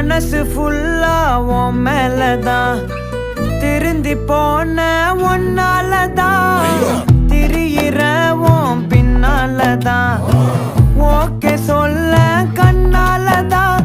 மனசு ஃபுல்லா உன் மேலதான் திருந்தி போன ஒன்னாலதான் திரியிற உன் பின்னாலதான் ஓகே சொல்ல கண்ணாலதான்